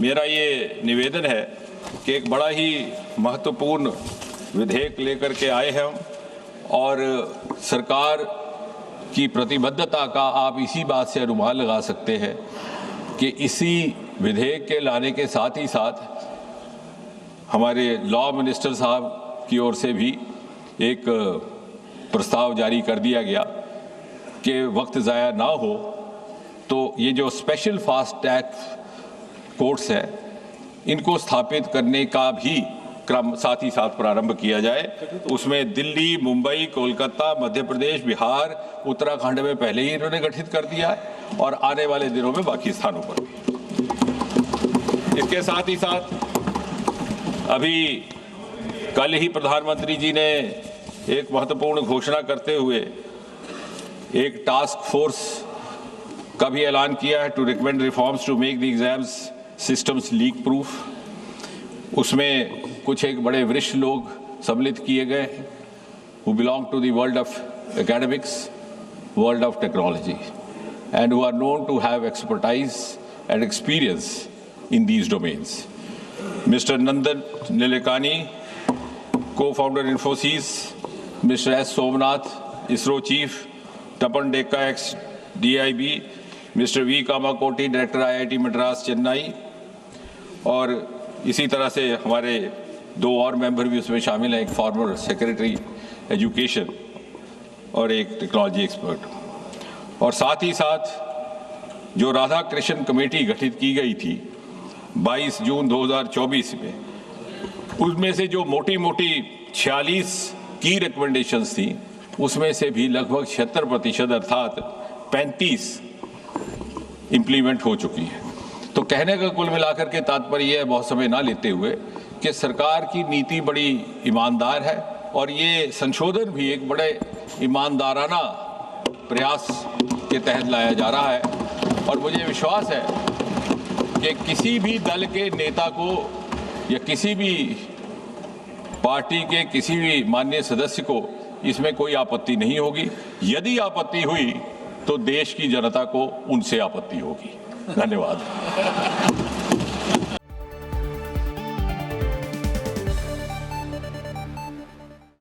मेरा ये निवेदन है कि एक बड़ा ही महत्वपूर्ण विधेयक लेकर के आए हैं हम, और सरकार की प्रतिबद्धता का आप इसी बात से अनुमान लगा सकते हैं कि इसी विधेयक के लाने के साथ ही साथ हमारे लॉ मिनिस्टर साहब की ओर से भी एक प्रस्ताव जारी कर दिया गया कि वक्त ज़ाया ना हो तो ये जो स्पेशल फास्ट ट्रैक कोर्ट्स है इनको स्थापित करने का भी क्रम साथ ही साथ प्रारंभ किया जाए। उसमें दिल्ली, मुंबई, कोलकाता, मध्य प्रदेश, बिहार, उत्तराखंड में पहले ही इन्होंने गठित कर दिया है और आने वाले दिनों में बाकी स्थानों पर भी। इसके साथ ही साथ अभी कल ही प्रधानमंत्री जी ने एक महत्वपूर्ण घोषणा करते हुए एक टास्क फोर्स का भी ऐलान किया है to recommend reforms to make the exams systems leak proof. उसमें कुछ एक बड़े वरिष्ठ लोग सम्मिलित किए गए हैं who belong to the world of academics, world of technology, and who are known to have expertise and experience in these domains. Mr. Nandan Nilekani, co-founder Infosys, Mr. S. Somnath, ISRO chief, Tapan Dekka, ex-DIB, Mr. V. Kamakoti, director IIT Madras, Chennai, और इसी तरह से हमारे दो और member भी उसमें शामिल हैं, एक फॉर्मर सेक्रेटरी एजुकेशन और एक टेक्नोलॉजी एक्सपर्ट। और साथ ही साथ जो राधा कृष्ण कमेटी गठित की गई थी 22 जून 2024 में, उसमें से जो मोटी मोटी 46 की रिकमेंडेशंस थी उसमें से भी लगभग 76% अर्थात 35 इम्प्लीमेंट हो चुकी है। तो कहने का कुल मिलाकर के तात्पर्य है, बहुत समय ना लेते हुए, कि सरकार की नीति बड़ी ईमानदार है और ये संशोधन भी एक बड़े ईमानदाराना प्रयास के तहत लाया जा रहा है। और मुझे विश्वास है कि किसी भी दल के नेता को या किसी भी पार्टी के किसी भी माननीय सदस्य को इसमें कोई आपत्ति नहीं होगी। यदि आपत्ति हुई तो देश की जनता को उनसे आपत्ति होगी। धन्यवाद।